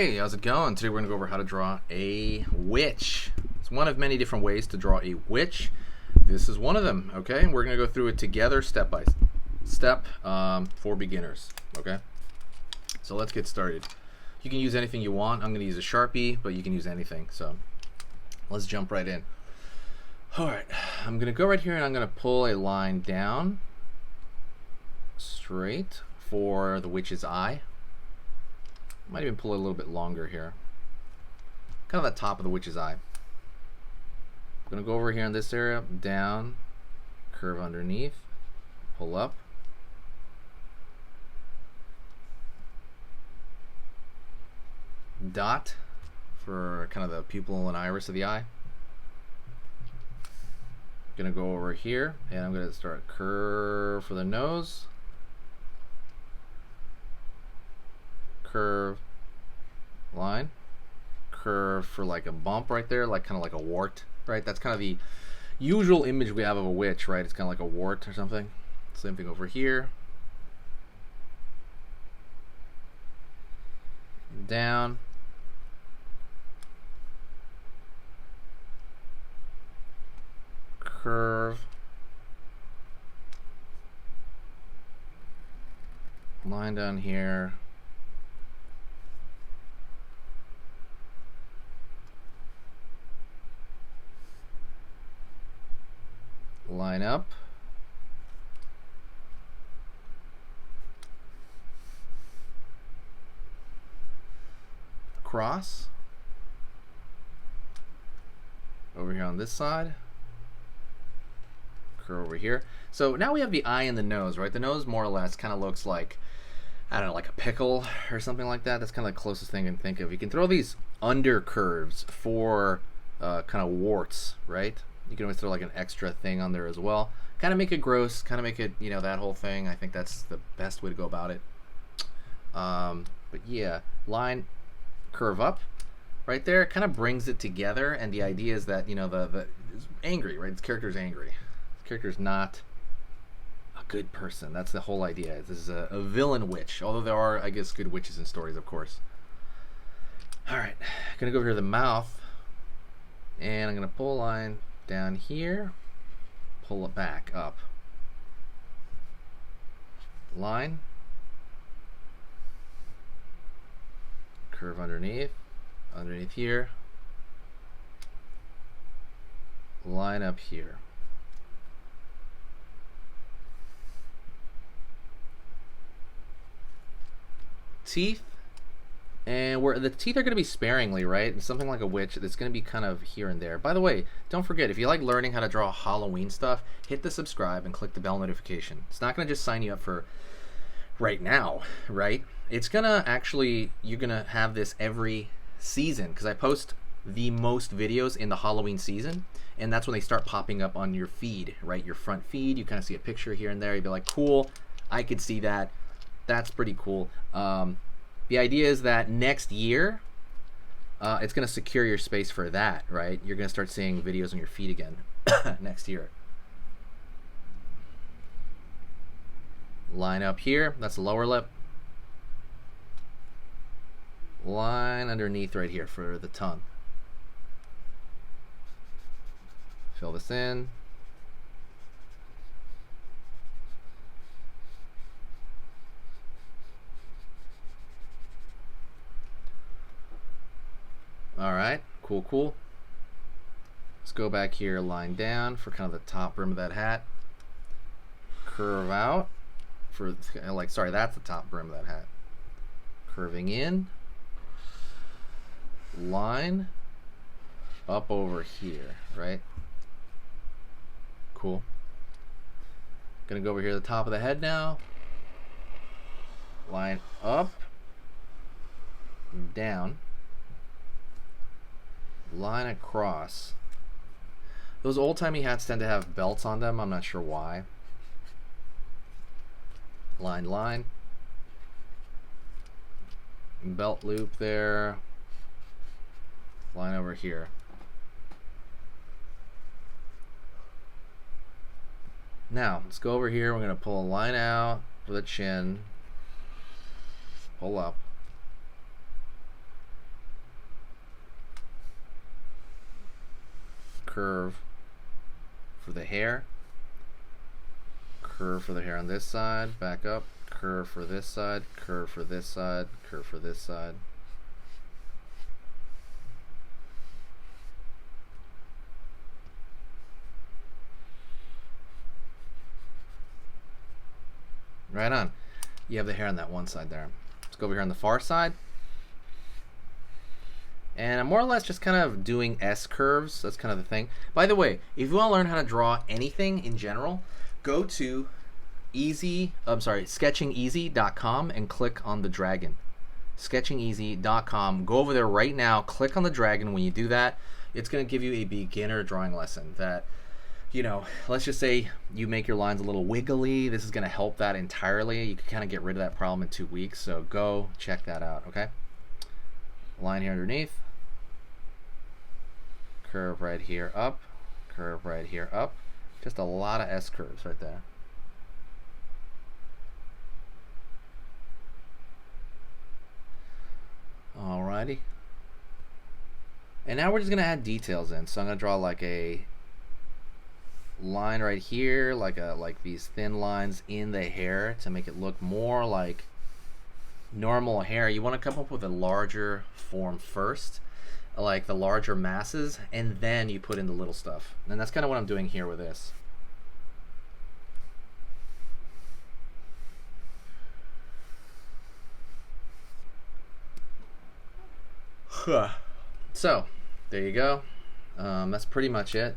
Hey, how's it going? Today we're going to go over how to draw a witch. It's one of many different ways to draw a witch. This is one of them, okay? We're going to go through it together step by step for beginners, okay? So let's get started. You can use anything you want. I'm going to use a Sharpie, but you can use anything. So let's jump right in. All right, I'm going to go right here and I'm going to pull a line down straight for the witch's eye. Might even pull it a little bit longer here. Kind of the top of the witch's eye. I'm going to go over here in this area, down, curve underneath, pull up. Dot for kind of the pupil and iris of the eye. Going to go over here and I'm going to start curve for the nose. Curve, line, curve for like a bump right there, like kind of like a wart, right? That's kind of the usual image we have of a witch, right? It's kind of like a wart or something. Same thing over here. Down. Curve. Line down here. Line up. Cross. Over here on this side. Curve over here. So now we have the eye and the nose, right? The nose more or less kind of looks like, I don't know, like a pickle or something like that. That's kind of the closest thing I can think of. You can throw these under curves for kind of warts, right? You can always throw like an extra thing on there as well. Kind of make it gross, kind of make it, you know, that whole thing. I think that's the best way to go about it. But yeah, line, curve up right there. Kind of brings it together. And the idea is that, you know, the is angry, right? This character's angry. This character's not a good person. That's the whole idea. This is a villain witch. Although there are, I guess, good witches in stories, of course. All right, gonna go over here to the mouth. And I'm gonna pull a line down here, pull it back up. Line, curve underneath here, line up here. Teeth. And where the teeth are going to be sparingly, right? And something like a witch that's going to be kind of here and there. By the way, don't forget, if you like learning how to draw Halloween stuff, hit the subscribe and click the bell notification. It's not going to just sign you up for right now, right? It's going to actually, you're going to have this every season because I post the most videos in the Halloween season. And that's when they start popping up on your feed, right? Your front feed. You kind of see a picture here and there. You'd be like, cool, I could see that. That's pretty cool. The idea is that next year, it's going to secure your space for that, right? You're going to start seeing videos on your feed again next year. Line up here. That's the lower lip. Line underneath right here for the tongue. Fill this in. All right, cool. Let's go back here, line down for kind of the top brim of that hat. Curve out for, like, sorry, that's the top brim of that hat. Curving in. Line up over here, right? Cool. Gonna go over here to the top of the head now. Line up, down. Line across. Those old-timey hats tend to have belts on them. I'm not sure why. Line. Belt loop there. Line over here. Now, let's go over here. We're going to pull a line out for the chin. Pull up. curve for the hair, curve for the hair on this side, back up, curve for this side, curve for this side, curve for this side. Right on. You have the hair on that one side there. Let's go over here on the far side. And I'm more or less just kind of doing S curves. That's kind of the thing. By the way, if you want to learn how to draw anything in general, go to sketchingeasy.com and click on the dragon. Sketchingeasy.com. Go over there right now, click on the dragon. When you do that, it's going to give you a beginner drawing lesson that, you know, let's just say you make your lines a little wiggly. This is going to help that entirely. You can kind of get rid of that problem in 2 weeks. So go check that out, okay? Line here underneath. Curve right here up. Curve right here up. Just a lot of S curves right there. Alrighty. And now we're just going to add details in. So I'm going to draw like a line right here, like these thin lines in the hair to make it look more like normal hair. You want to come up with a larger form first, like the larger masses, and then you put in the little stuff. And that's kind of what I'm doing here with this. So there you go. That's pretty much it.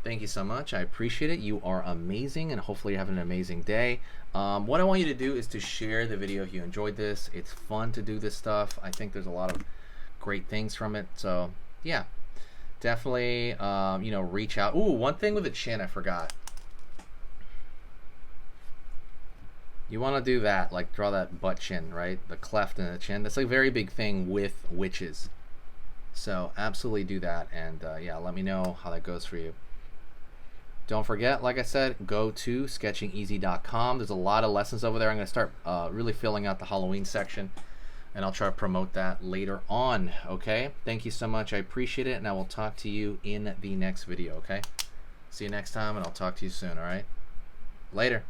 Thank you so much. I appreciate it. You are amazing, and hopefully you're having an amazing day. What I want you to do is to share the video if you enjoyed this. It's fun to do this stuff. I think there's a lot of great things from it. So yeah, definitely you know, reach out. Ooh, one thing with the chin I forgot. You want to do that, like draw that butt chin, right? The cleft in the chin. That's a very big thing with witches. So absolutely do that, and yeah, let me know how that goes for you. Don't forget, like I said, go to sketchingeasy.com. There's a lot of lessons over there. I'm going to start really filling out the Halloween section, and I'll try to promote that later on, okay? Thank you so much. I appreciate it, and I will talk to you in the next video, okay? See you next time, and I'll talk to you soon, all right? Later.